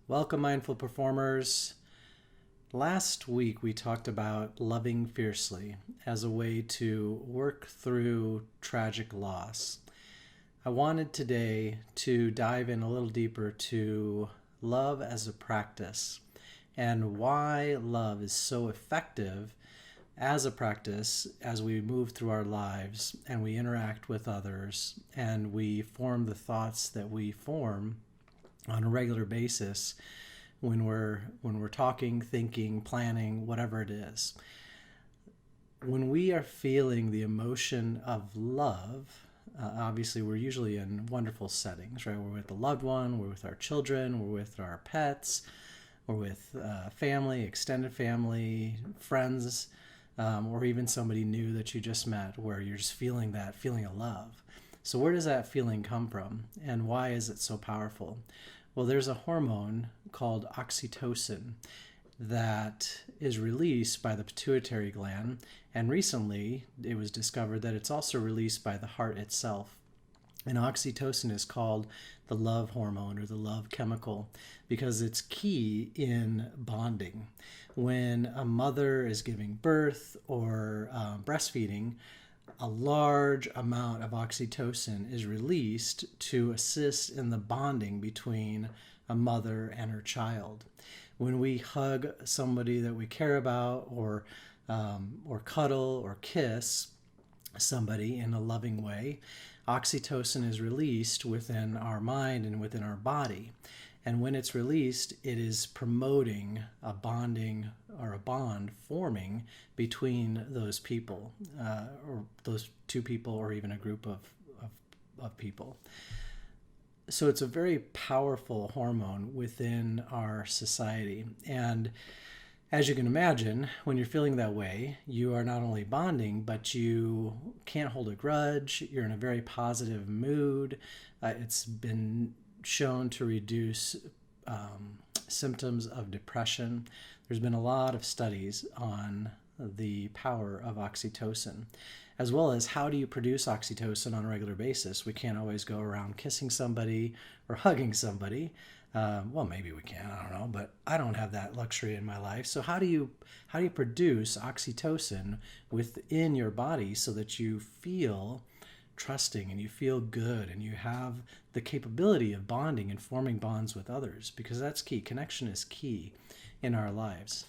Welcome, mindful performers. Last week we talked about loving fiercely as a way to work through tragic loss. I wanted today to dive in a little deeper to love as a practice and why love is so effective as a practice as we move through our lives and we interact with others and we form the thoughts that we form on a regular basis when we're talking, thinking, planning, whatever it is. When we are feeling the emotion of love, obviously we're usually in wonderful settings, right? We're with a loved one, we're with our children, we're with our pets, we're with family, extended family, friends, or even somebody new that you just met, where you're just feeling that feeling of love. So where does that feeling come from, and why is it so powerful? Well, there's a hormone called oxytocin that is released by the pituitary gland, and recently it was discovered that it's also released by the heart itself. And oxytocin is called the love hormone or the love chemical because it's key in bonding. When a mother is giving birth or breastfeeding, a large amount of oxytocin is released to assist in the bonding between a mother and her child. When we hug somebody that we care about or cuddle or kiss somebody in a loving way, oxytocin is released within our mind and within our body. And when it's released, it is promoting a bonding or a bond forming between those people, or those two people, or even a group of people. So it's a very powerful hormone within our society. And as you can imagine, when you're feeling that way, you are not only bonding, but you can't hold a grudge. You're in a very positive mood. It's been shown to reduce symptoms of depression. There's been a lot of studies on the power of oxytocin, as well as how do you produce oxytocin on a regular basis. We can't always go around kissing somebody or hugging somebody. Well, maybe we can, I don't know, but I don't have that luxury in my life. So how do you produce oxytocin within your body so that you feel trusting and you feel good and you have the capability of bonding and forming bonds with others? Because that's key. Connection is key in our lives.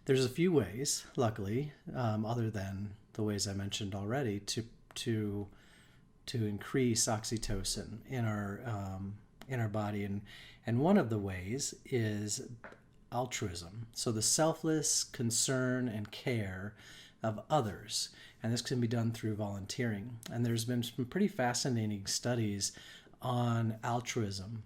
There's a few ways, luckily, other than the ways I mentioned already, to increase oxytocin in our body, and one of the ways is altruism. So the selfless concern and care of others, and this can be done through volunteering. And there's been some pretty fascinating studies on altruism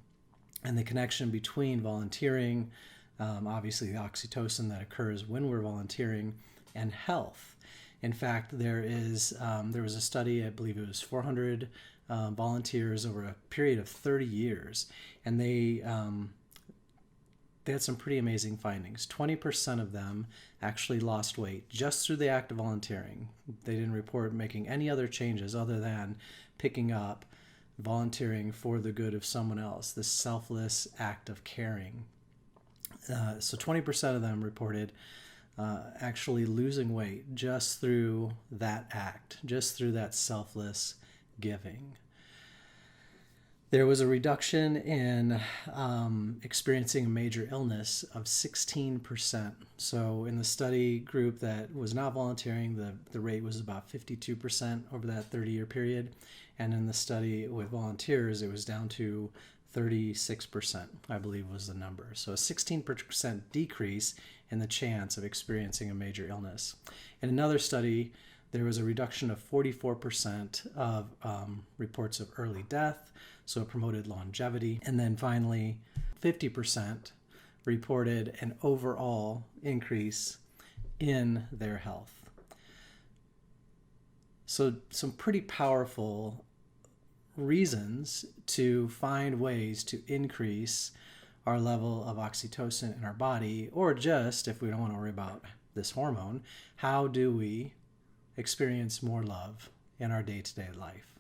and the connection between volunteering, obviously the oxytocin that occurs when we're volunteering, and health. In fact, there was a study, I believe it was 400 volunteers over a period of 30 years, and they had some pretty amazing findings. 20% of them actually lost weight just through the act of volunteering. They didn't report making any other changes other than picking up volunteering for the good of someone else, this selfless act of caring. So 20% of them reported actually losing weight just through that act, just through that selfless giving. There was a reduction in experiencing a major illness of 16%. So in the study group that was not volunteering, the rate was about 52% over that 30-year period. And in the study with volunteers, it was down to 36%, I believe was the number. So a 16% decrease in the chance of experiencing a major illness. In another study, there was a reduction of 44% of reports of early death, so it promoted longevity. And then finally, 50% reported an overall increase in their health. So some pretty powerful reasons to find ways to increase our level of oxytocin in our body, or just, if we don't want to worry about this hormone, how do we experience more love in our day-to-day life?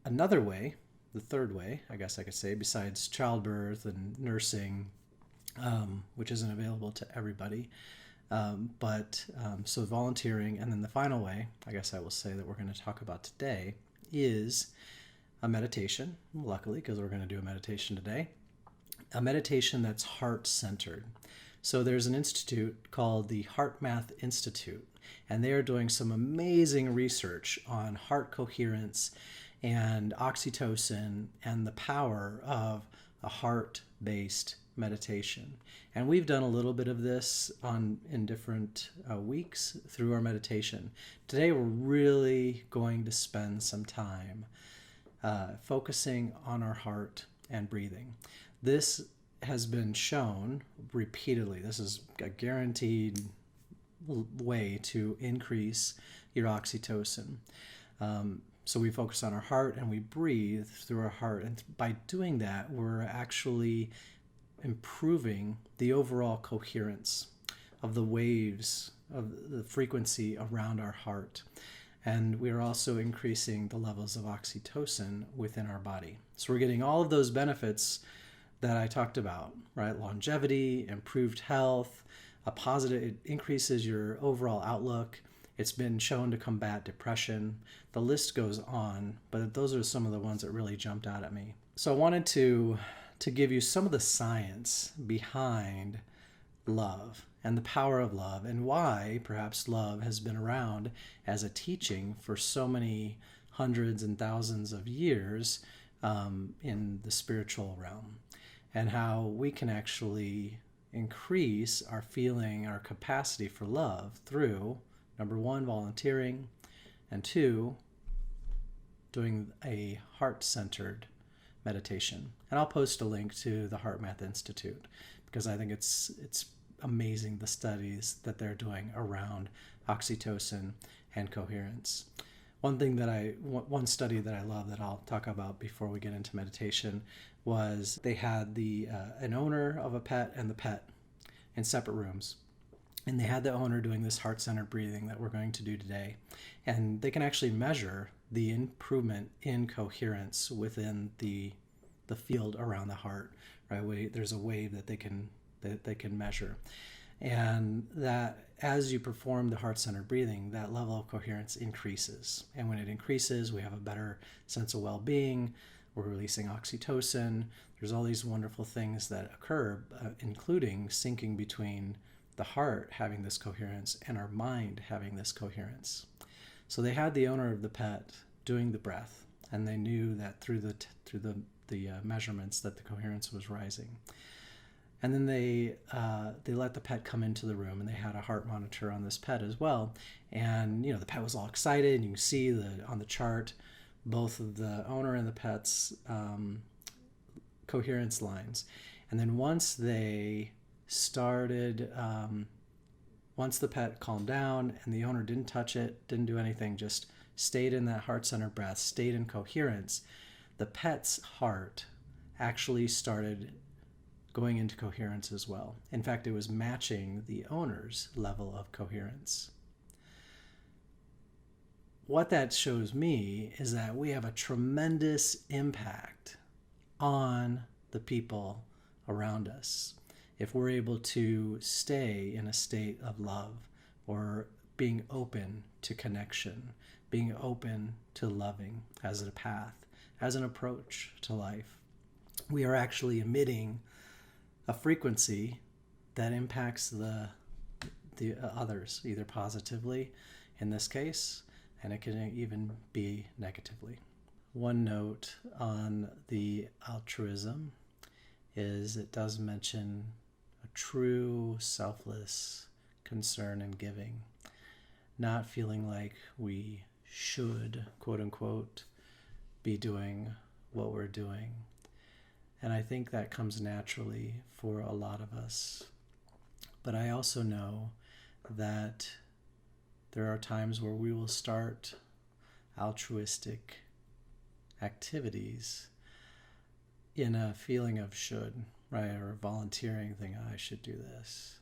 Another way the third way, I guess I could say, besides childbirth and nursing, which isn't available to everybody. So volunteering, and then the final way, I guess I will say, that we're going to talk about today is a meditation, luckily, because we're going to do a meditation today. A meditation that's heart-centered. So there's an institute called the Heartmath Institute, and they are doing some amazing research on heart coherence and oxytocin and the power of a heart-based meditation. And we've done a little bit of this in different weeks through our meditation. Today we're really going to spend some time focusing on our heart and breathing. This has been shown repeatedly. This is a guaranteed way to increase your oxytocin. So we focus on our heart and we breathe through our heart. And by doing that, we're actually improving the overall coherence of the waves of the frequency around our heart. And we're also increasing the levels of oxytocin within our body. So we're getting all of those benefits that I talked about, right? Longevity, improved health, it increases your overall outlook. It's been shown to combat depression. The list goes on, but those are some of the ones that really jumped out at me. So I wanted to give you some of the science behind love and the power of love, and why perhaps love has been around as a teaching for so many hundreds and thousands of years in the spiritual realm, and how we can actually increase our capacity for love through, number one, volunteering, and two, doing a heart-centered meditation. And I'll post a link to the Heartmath Institute because I think it's amazing, the studies that they're doing around oxytocin and coherence. One study that I love that I'll talk about before we get into meditation was they had an owner of a pet and the pet in separate rooms. And they had the owner doing this heart-centered breathing that we're going to do today. And they can actually measure the improvement in coherence within the field around the heart, right? There's a wave that they can measure. And that as you perform the heart-centered breathing, that level of coherence increases. And when it increases, we have a better sense of well-being. We're releasing oxytocin. There's all these wonderful things that occur, including syncing between the heart having this coherence and our mind having this coherence. So they had the owner of the pet doing the breath, and they knew that through the measurements that the coherence was rising. And then they let the pet come into the room, and they had a heart monitor on this pet as well. And the pet was all excited, and you can see on the chart both of the owner and the pet's coherence lines. And then once the pet calmed down and the owner didn't touch it, didn't do anything, just stayed in that heart-centered breath, stayed in coherence, the pet's heart actually started going into coherence as well. In fact, it was matching the owner's level of coherence. What that shows me is that we have a tremendous impact on the people around us if we're able to stay in a state of love, or being open to connection, being open to loving as a path, as an approach to life. We are actually emitting a frequency that impacts the others, either positively in this case, and it can even be negatively. One note on the altruism is it does mention a true selfless concern and giving, not feeling like we should, quote unquote, be doing what we're doing. And I think that comes naturally for a lot of us. But I also know that there are times where we will start altruistic activities in a feeling of should, right? Or a volunteering thing, I should do this.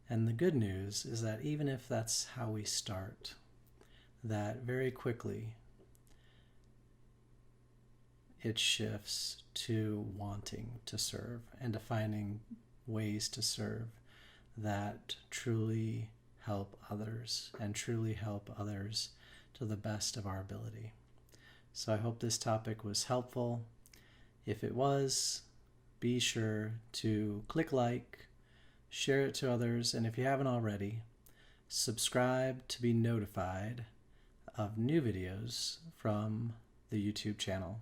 And the good news is that even if that's how we start, that very quickly it shifts to wanting to serve and to finding ways to serve that truly help others and truly help others to the best of our ability. So I hope this topic was helpful. If it was, be sure to click like, share it to others, and if you haven't already, subscribe to be notified of new videos from the YouTube channel.